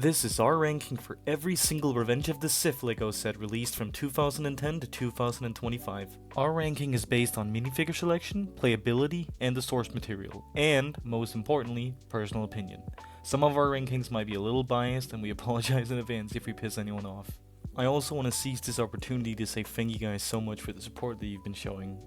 This is our ranking for every single Revenge of the Sith LEGO set released from 2010 to 2025. Our ranking is based on minifigure selection, playability, and the source material, and, most importantly, personal opinion. Some of our rankings might be a little biased, and we apologize in advance if we piss anyone off. I also want to seize this opportunity to say thank you guys so much for the support that you've been showing.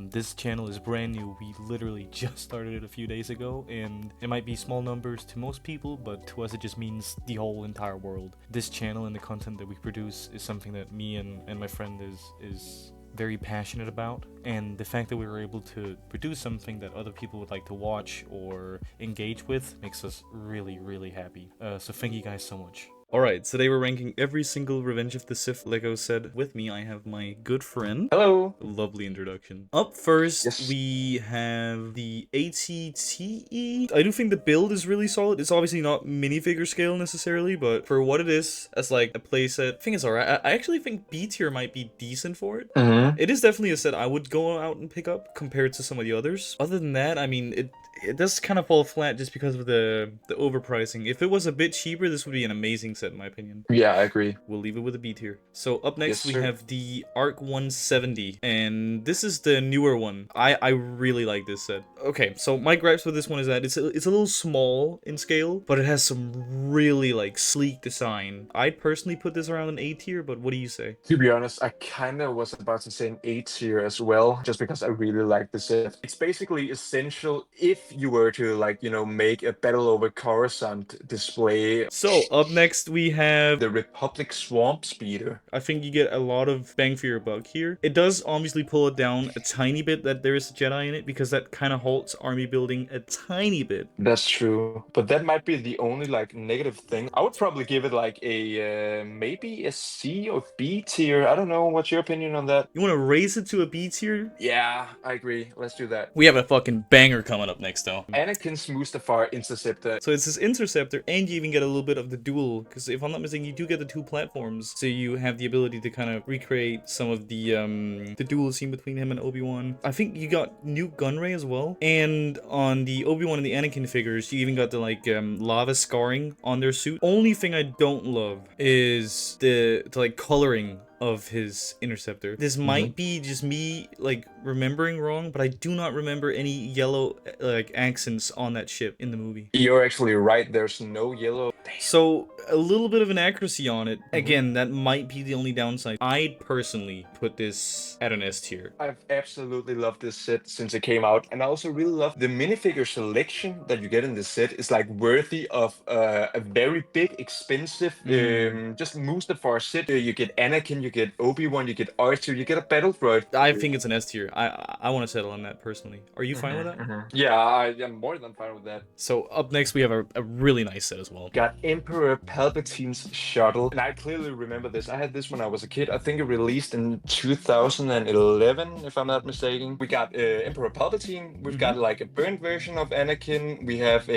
This channel is brand new. We literally just started it a few days ago, and it might be small numbers to most people, but to us it just means the whole entire world. This channel and the content that we produce is something that me and my friend is very passionate about, and the fact that we were able to produce something that other people would like to watch or engage with makes us really happy. So thank you guys so much. Alright, today we're ranking every single Revenge of the Sith LEGO set. With me, I have my good friend. Hello! Lovely introduction. Up first, Yes. we have the ATTE. I do think the build is really solid. It's obviously not minifigure scale necessarily, but for what it is, as like a playset, I think it's alright. I actually think B tier might be decent for it. It is definitely a set I would go out and pick up compared to some of the others. Other than that, I mean, it does kind of fall flat just because of the overpricing. If it was a bit cheaper, this would be an amazing set in my opinion. Yeah, I agree. We'll leave it with a B tier. So up next Yes, we sir. have the ARC-170, and this is the newer one. I really like this set. Okay, so my gripes with this one is that it's a little small in scale, but it has some really like sleek design. I'd personally put this around an A tier, but what do you say? To be honest, I kind of was about to say an A tier as well, just because I really like the set. It's basically essential if you were to, like, you know, make a Battle over Coruscant display. So up next we have The Republic Swamp Speeder. I think you get a lot of bang for your buck here. It does obviously pull it down a tiny bit that there is a Jedi in it, because that kind of halts army building a tiny bit. That's true, but that might be the only like negative thing. I would probably give it like a maybe a C or B tier. I don't know. What's your opinion on that? You want to raise it to a B tier? Yeah, I agree. Let's do that. We have a fucking banger coming up next though. Anakin's Mustafar Interceptor. So it's this interceptor, and you even get a little bit of the dual, because if I'm not mistaken, you do get the two platforms, so you have the ability to kind of recreate some of the dual scene between him and Obi-Wan. I think you got new Gunray as well, and on the Obi-Wan and the Anakin figures, you even got the like lava scarring on their suit. Only thing I don't love is the like coloring of his interceptor. This might be just me like remembering wrong, but I do not remember any yellow like accents on that ship in the movie. You're actually right. There's no yellow. So a little bit of inaccuracy on it. Again, that might be the only downside. I'd personally put this at an S tier. I've absolutely loved this set since it came out, and I also really love the minifigure selection that you get in this set. Is like worthy of a very big, expensive, just Mustafar set. You get Anakin, you get Obi-Wan, you get R2, you get a battle droid. I think it's an S tier. I want to settle on that personally. Are you fine with that? Yeah, I am more than fine with that. So up next we have a really nice set as well. Got Emperor Palpatine's Shuttle, and I clearly remember this. I had this when I was a kid. I think it released in 2011, if I'm not mistaken. We got Emperor Palpatine. We've got like a burnt version of Anakin. We have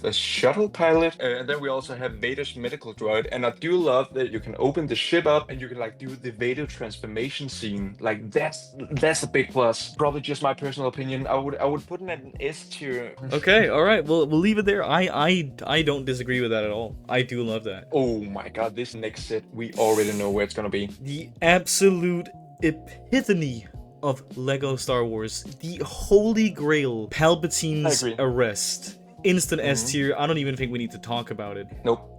a shuttle pilot, and then we also have Vader's medical droid. And I do love that you can open the ship up and you can like do the Vader transformation scene. Like that's a big plus. Probably just my personal opinion. I would put it at an S tier. Okay, all right. Well, we'll leave it there. I don't disagree with that at all. I do love that. Oh my god, this next set, we already know where it's gonna be. The absolute epitome of Lego Star Wars. The holy grail. Palpatine's I agree. arrest. Instant S tier. I don't even think we need to talk about it. Nope.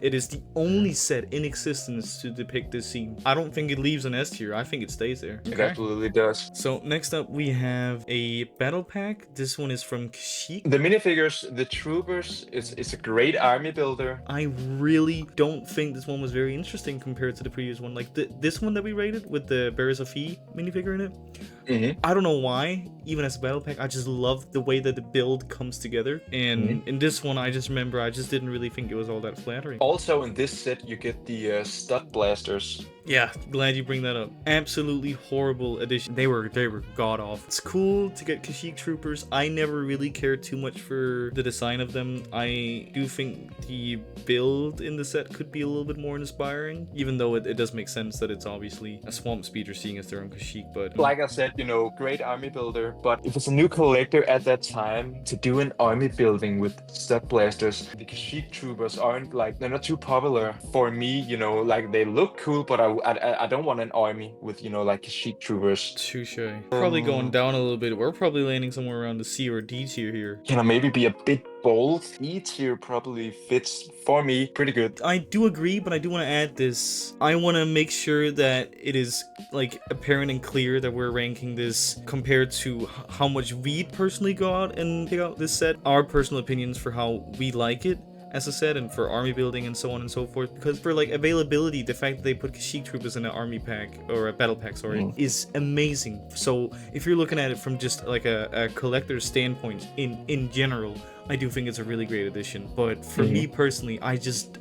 It is the only set in existence to depict this scene. I don't think it leaves an S tier. I think it stays there. It absolutely does. So next up we have a battle pack. This one is from Kashyyyk. The minifigures, the Troopers, it's a great army builder. I really don't think this one was very interesting compared to the previous one. Like this one that we rated with the Bearers of Fee minifigure in it. I don't know why, even as a battle pack, I just love the way that the build comes together. And in this one, I just remember I just didn't really think it was all that flattering. Also in this set, you get the stud blasters. Yeah, glad you bring that up. Absolutely horrible addition. They were god awful. It's cool to get Kashyyyk Troopers. I never really cared too much for the design of them. I do think the build in the set could be a little bit more inspiring, even though it does make sense that it's obviously a swamp speeder seeing as their own Kashyyyk, but like I said, you know, great army builder, but if it's a new collector at that time to do an army building with stud blasters, the Kashyyyk Troopers aren't like, they're not too popular for me, you know, like they look cool, but I don't want an army with, you know, like Kashyyyk Troopers. Touche. Probably going down a little bit. We're probably landing somewhere around the C or D tier here. Can I maybe be a bit bold? E tier probably fits for me pretty good. I do agree, but I do want to add this. I want to make sure that it is like apparent and clear that we're ranking this compared to how much we'd personally go out and pick out this set. Our personal opinions for how we like it as a set and for army building and so on and so forth, because for like availability, the fact that they put Kashyyyk Troopers in an army pack or a battle pack, sorry, is amazing. So if you're looking at it from just like a collector's standpoint in general, I do think it's a really great addition. But for me personally, I just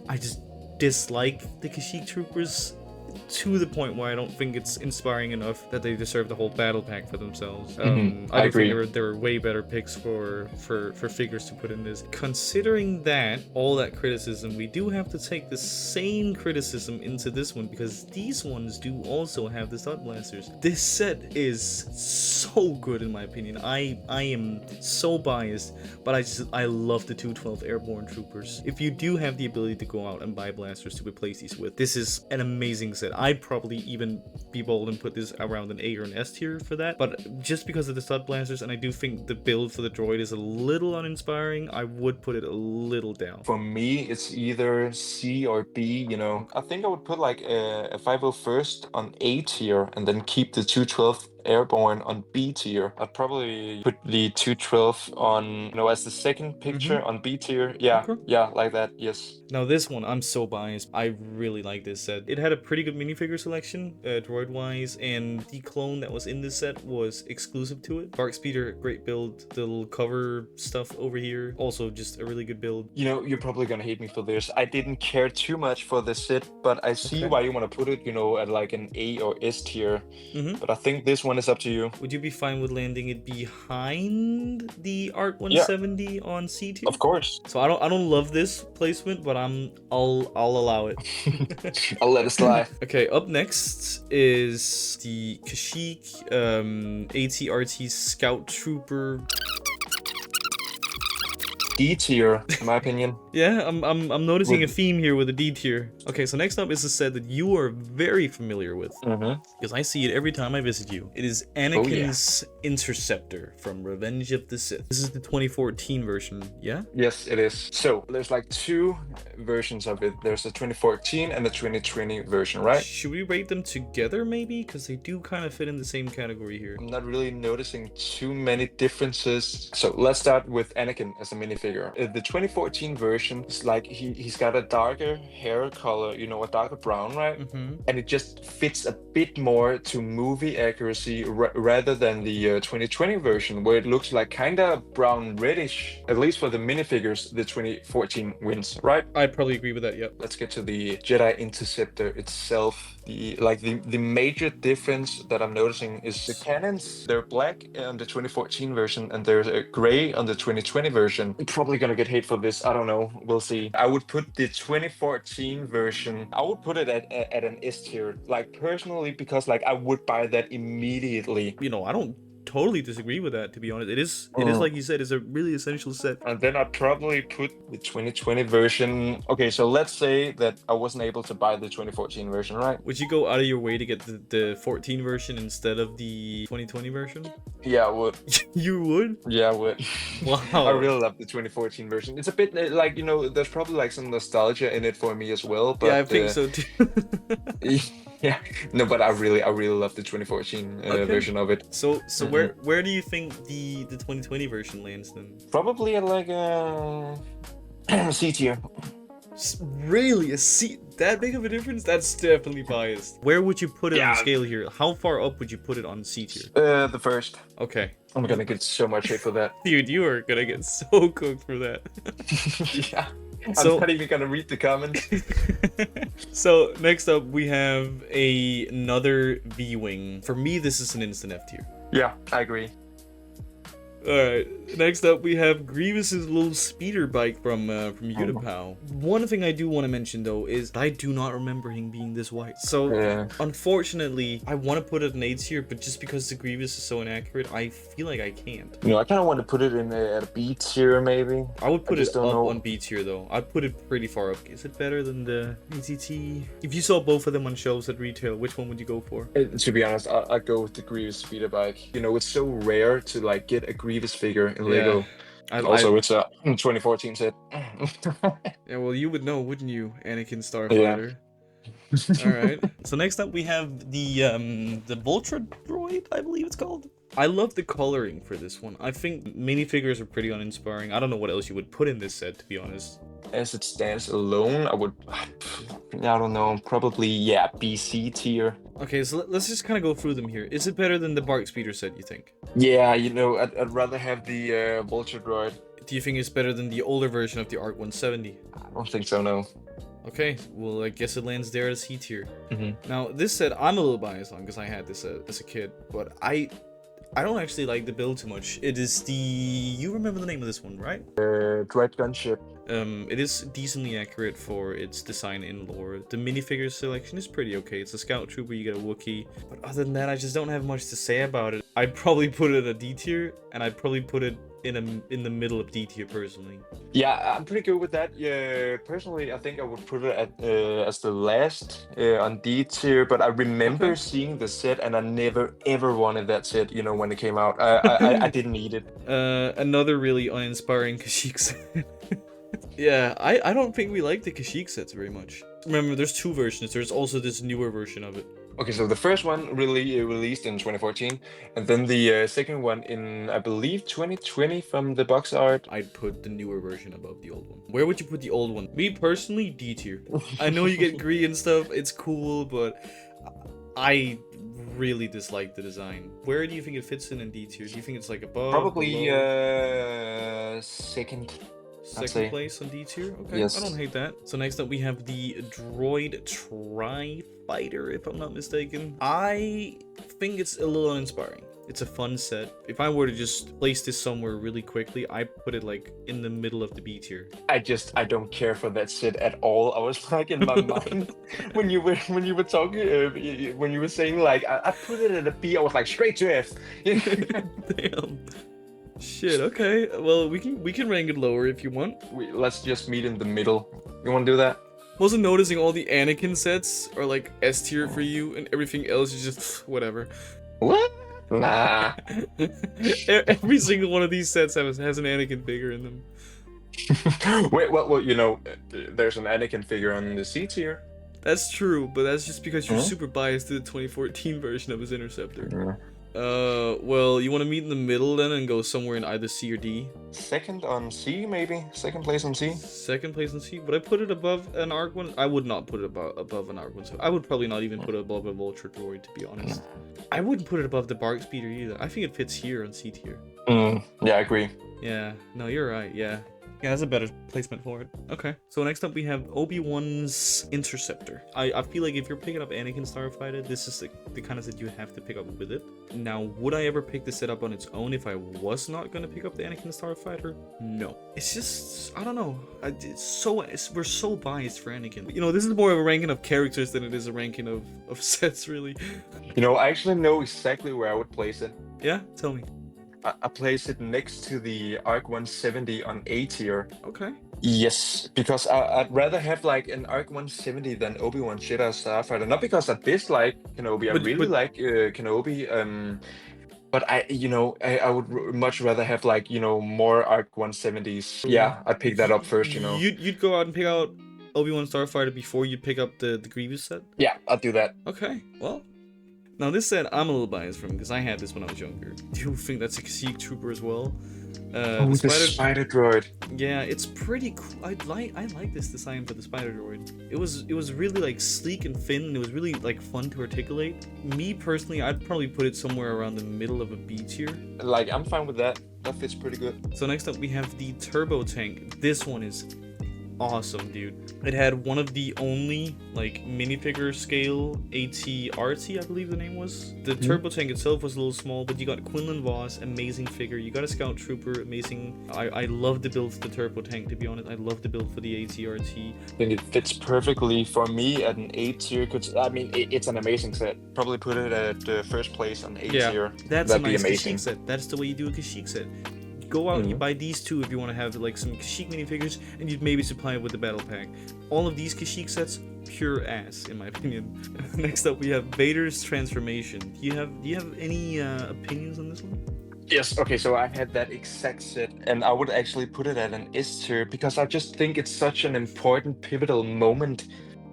dislike the Kashyyyk Troopers to the point where I don't think it's inspiring enough that they deserve the whole battle pack for themselves. I agree. Think there were way better picks for figures to put in this. Considering that, all that criticism, we do have to take the same criticism into this one, because these ones do also have the stud blasters. This set is so good in my opinion. I am so biased, but I love the 212 Airborne Troopers. If you do have the ability to go out and buy blasters to replace these with, this is an amazing set. I'd probably even be bold and put this around an A or an S tier for that, but just because of the stud blasters, and I do think the build for the droid is a little uninspiring, I would put it a little down. For me, it's either C or B, you know. I think I would put like a 501st on A tier and then keep the 212 Airborne on B tier. I'd probably put the 212 on, you know, as the second picture on B tier. Yeah, Okay. yeah, like that, yes. Now this one, I'm so biased. I really like this set. It had a pretty good minifigure selection, droid-wise, and the clone that was in this set was exclusive to it. ARC Speeder, great build. The little cover stuff over here, also just a really good build. You know, you're probably gonna hate me for this. I didn't care too much for this set, but I see why you want to put it, you know, at like an A or S tier. But I think this one is up to you. Would you be fine with landing it behind the ARC-170 on C tier? Of course. So I don't love this placement, but I'll allow it. I'll let it slide. Okay, up next is the Kashyyyk AT-RT Scout Trooper. D tier, in my opinion. Yeah, I'm noticing a theme here with the D tier. Okay, so next up is a set that you are very familiar with, because I see it every time I visit you. It is Anakin's Interceptor from Revenge of the Sith. This is the 2014 version, yeah? Yes, it is. So there's like two versions of it. There's the 2014 and the 2020 version, right? Should we rate them together maybe? Because they do kind of fit in the same category here. I'm not really noticing too many differences. So let's start with Anakin as a minifigure. The 2014 version is like he's got a darker hair color, you know, a darker brown, right? And it just fits a bit more to movie accuracy rather than the 2020 version, where it looks like kind of brown reddish. At least for the minifigures, the 2014 wins, right? I'd probably agree with that, yep. Let's get to the Jedi Interceptor itself. The major difference that I'm noticing is the cannons. They're black on the 2014 version and there's a gray on the 2020 version. I'm probably gonna get hate for this. I don't know. We'll see. I would put the 2014 version, I would put it at an S tier. Like personally, because like I would buy that immediately. You know, I don't totally disagree with that, to be honest. It is like you said, it's a really essential set. And then I'd probably put the 2020 version. Okay, so let's say that I wasn't able to buy the 2014 version, right? Would you go out of your way to get the 14 version instead of the 2020 version? Yeah, I would. You would? Yeah, I would. Wow. I really love the 2014 version. It's a bit like, you know, there's probably like some nostalgia in it for me as well. But, yeah, I think so too. Yeah, no, but I really love the 2014 version of it. So where do you think the 2020 version lands then? Probably at like a C tier. Really? A C? That big of a difference? That's definitely biased. Where would you put it on the scale here? How far up would you put it on C tier? The first. Okay. I'm gonna get so much hate for that. Dude, you are gonna get so cooked for that. Yeah. I'm not even gonna read the comments. So next up we have another V-Wing. For me, this is an instant F tier. Yeah, I agree. Alright, next up we have Grievous's little speeder bike from Utapau. One thing I do want to mention though is I do not remember him being this white. So unfortunately, I want to put it in A tier, but just because the Grievous is so inaccurate, I feel like I can't. You know, I kind of want to put it in at a B tier maybe. I would put it up on B tier though. I'd put it pretty far up. Is it better than the ATT? If you saw both of them on shelves at retail, which one would you go for? To be honest, I'd go with the Grievous speeder bike. You know, it's so rare to like get a Grievous figure in Lego. Also, it's a 2014 set. Yeah, well, you would know, wouldn't you, Anakin Starfighter? Yeah. All right. So next up, we have the Voltra droid, I believe it's called. I love the coloring for this one. I think minifigures are pretty uninspiring. I don't know what else you would put in this set, to be honest. As it stands alone, I don't know, probably, yeah, BC tier. Okay, so let's just kind of go through them here. Is it better than the Bark Speeder set, you think? Yeah, you know, I'd rather have the Vulture droid. Do you think it's better than the older version of the ARC-170? I don't think so, no. Okay, well, I guess it lands there as C tier. Now, this set I'm a little biased on because I had this as a kid, but I don't actually like the build too much. It is the... You remember the name of this one, right? Droid gunship. It is decently accurate for its design in lore. The minifigure selection is pretty okay. It's a Scout Trooper, you get a Wookiee. But other than that, I just don't have much to say about it. I'd probably put it at a D tier, and I'd probably put it in the middle of D tier personally. Yeah, I'm pretty good with that. Yeah, personally, I think I would put it at as the last on D tier. But I remember seeing the set, and I never ever wanted that set. You know, when it came out, I didn't need it. Another really uninspiring Kashyyyk set. Yeah, I don't think we like the Kashyyyk sets very much. Remember, there's two versions. There's also this newer version of it. Okay, so the first one really released in 2014, and then the second one in, I believe, 2020 from the box art. I'd put the newer version above the old one. Where would you put the old one? Me personally, D tier. I know you get Gree and stuff, it's cool, but I really dislike the design. Where do you think it fits in D tier? Do you think it's like above? Probably second. Second place on D tier? Okay, yes. I don't hate that. So next up we have the Droid Tri-Fighter, if I'm not mistaken. I think it's a little uninspiring. It's a fun set. If I were to just place this somewhere really quickly, I put it like in the middle of the B tier. I don't care for that set at all. I was like in my mind when you were talking, when you were saying like I put it at a B, I was like straight to F. Damn. Shit, okay. Well, we can rank it lower if you want. Let's just meet in the middle. You want to do that? Wasn't noticing all the Anakin sets are like S tier for you, and everything else is just whatever. What? Nah. Every single one of these sets has an Anakin figure in them. Wait, well, you know, there's an Anakin figure on the C tier. That's true, but that's just because you're super biased to the 2014 version of his Interceptor. Well, you want to meet in the middle then and go somewhere in either C or D? Second on C, maybe? Second place on C? Second place on C? Would I put it above an ARC-1? I would not put it above an ARC-1. So I would probably not even put it above a Vulture droid, to be honest. I wouldn't put it above the Bark Speeder either. I think it fits here on C tier. Yeah, I agree. Yeah, no, you're right, yeah. Yeah, that's a better placement for it. Okay. So next up we have Obi-Wan's Interceptor. I feel like if you're picking up Anakin Starfighter, this is the kind of set you have to pick up with it. Now, would I ever pick this set up on its own if I was not going to pick up the Anakin Starfighter? No. It's just, I don't know. We're so biased for Anakin. You know, this is more of a ranking of characters than it is a ranking of sets, really. You know, I actually know exactly where I would place it. Yeah? Tell me. I place it next to the ARC-170 on A tier. Okay. Yes, because I'd rather have like an ARC-170 than Obi-Wan Jedi Starfighter. Not because I dislike Kenobi, I really like Kenobi. But I would much rather have like, more ARC-170s. Yeah, I'd pick that up first, You'd go out and pick out Obi-Wan Starfighter before you pick up the Grievous set? Yeah, I'll do that. Okay, well. Now this set I'm a little biased from because I had this when I was younger. Do you think that's a Kashyyyk Trooper as well? The spider droid. Yeah, it's pretty cool. I like this design for the spider droid. It was really like sleek and thin, and it was really like fun to articulate. Me personally, I'd probably put it somewhere around the middle of a B tier. Like, I'm fine with that. That fits pretty good. So next up we have the Turbo Tank. This one is awesome, dude. It had one of the only like minifigure scale AT-RT, I believe the name was. The turbo tank itself was a little small, but you got Quinlan Voss, amazing figure. You got a Scout Trooper, amazing. I love the build for the turbo tank, to be honest. I love the build for the AT-RT. I think it fits perfectly for me at an A tier. I mean, it's an amazing set. Probably put it at the first place on A tier. That's That'd a nice be amazing. Kashyyyk set. That's the way you do a Kashyyyk set. Go out and you buy these two if you want to have like some Kashyyyk minifigures, and you'd maybe supply it with the battle pack. All of these Kashyyyk sets, pure ass in my opinion. Next up we have Vader's transformation. Do you have any opinions on this one? Yes, okay, so I had that exact set, and I would actually put it at an S tier because I just think it's such an important, pivotal moment,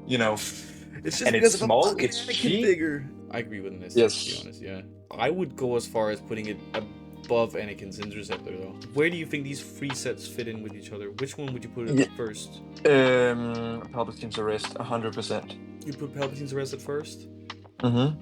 you know. It's just and because it's of small, a fucking it's Anakin cheap. figure. I agree with this, Yes. to be honest, yeah. I would go as far as putting it above Anakin's Interceptor, though. Where do you think these three sets fit in with each other? Which one would you put it at first? Palpatine's Arrest, 100%. You put Palpatine's Arrest at first? Mm-hmm.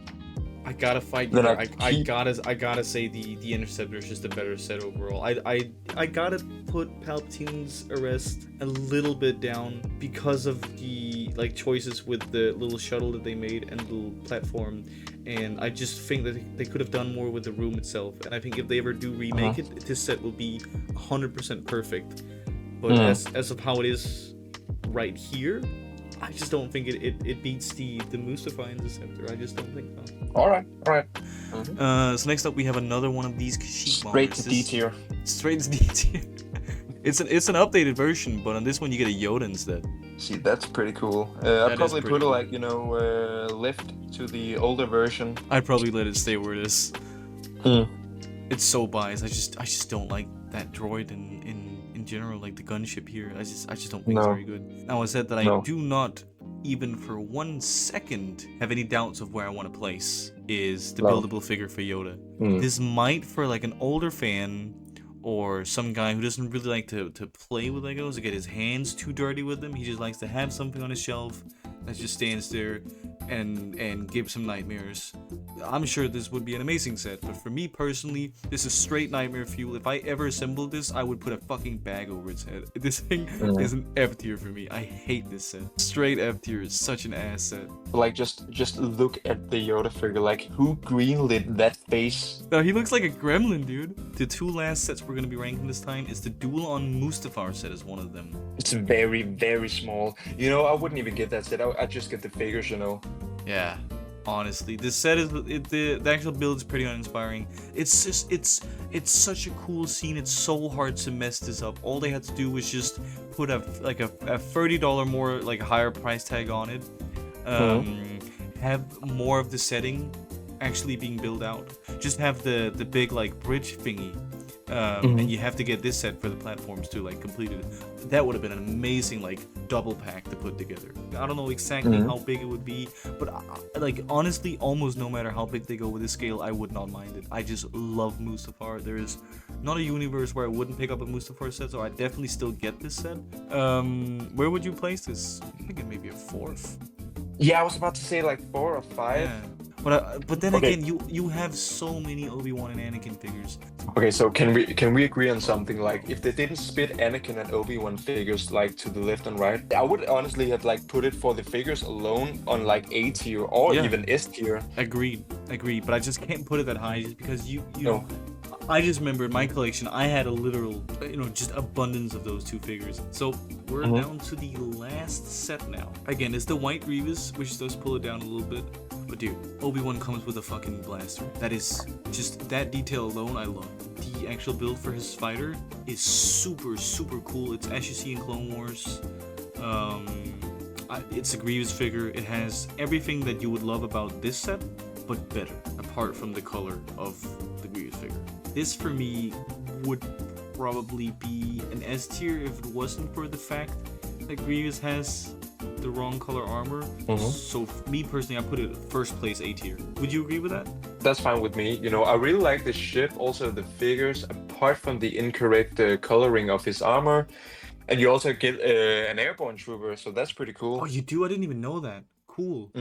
I gotta fight you there. I gotta say the Interceptor is just a better set overall. I gotta put Palpatine's Arrest a little bit down because of the like choices with the little shuttle that they made and the little platform, and I just think that they could have done more with the room itself. And I think if they ever do remake it, this set will be 100% perfect. But as of how it is right here, I just don't think it beats the Mustafar Interceptor. I just don't think so. Alright. So next up we have another one of these Kashyyyk Straight bombers. to D tier. Straight to D tier. It's an updated version, but on this one you get a Yoda instead. See, that's pretty cool. I'd probably put it like, lift to the older version. I'd probably let it stay where it is. It's so biased. I just don't like that droid in general, like the gunship here. I just don't think it's very good. Now I said that I do not even for 1 second have any doubts of where I want to place is the buildable figure for Yoda. This might, for like an older fan or some guy who doesn't really like to play with Legos or get his hands too dirty with them, he just likes to have something on his shelf that just stands there and gives him nightmares. I'm sure this would be an amazing set, but for me personally, this is straight nightmare fuel. If I ever assembled this, I would put a fucking bag over its head. This thing is an F tier for me. I hate this set. Straight F tier is such an ass set. Like, just look at the Yoda figure. Like, who greenlit that face? No, he looks like a gremlin, dude. The two last sets we're gonna be ranking this time is the Duel on Mustafar set is one of them. It's very, very small. I wouldn't even get that set. I'd just get the figures, Yeah. Honestly, this set is the actual build is pretty uninspiring. It's just it's such a cool scene. It's so hard to mess this up. All they had to do was just put a $30 more like higher price tag on it. Have more of the setting actually being built out. Just have the big like bridge thingy. And you have to get this set for the platforms too, like completed. That would have been an amazing like double pack to put together. I don't know exactly how big it would be, but like honestly, almost no matter how big they go with this scale, I would not mind it. I just love Mustafar. There is not a universe where I wouldn't pick up a Mustafar set, so I definitely still get this set. Where would you place this? I think it may be a 4th. Yeah, I was about to say like 4 or 5. Yeah. But then again, you have so many Obi-Wan and Anakin figures. Okay, so can we agree on something? Like, if they didn't split Anakin and Obi-Wan figures like to the left and right, I would honestly have like put it for the figures alone on like A tier or even S tier. Agreed. But I just can't put it that high just because you know. I just remember in my collection, I had a literal, just abundance of those two figures. So we're down to the last set now. Again, it's the white Grievous, which does pull it down a little bit. But dude, Obi-Wan comes with a fucking blaster. That is just, that detail alone, I love. The actual build for his fighter is super, super cool. It's as you see in Clone Wars. It's a Grievous figure. It has everything that you would love about this set, but better, apart from the color of the Grievous figure. This for me would probably be an S tier if it wasn't for the fact that Grievous has the wrong color armor. So for me personally, I put it first place A tier. Would you agree with that? That's fine with me. I really like the ship, also the figures, apart from the incorrect coloring of his armor. And you also get an airborne trooper, so that's pretty cool. Oh, you do? I didn't even know that. Cool.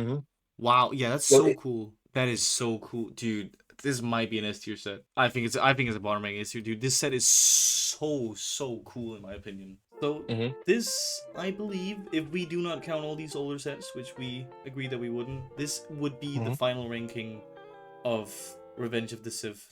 Wow, yeah, that's so cool. That is so cool, dude. This might be an S tier set. I think it's a bottom rank S tier, dude. This set is so cool in my opinion. So this, I believe, if we do not count all these older sets, which we agreed that we wouldn't, this would be the final ranking of Revenge of the Sith.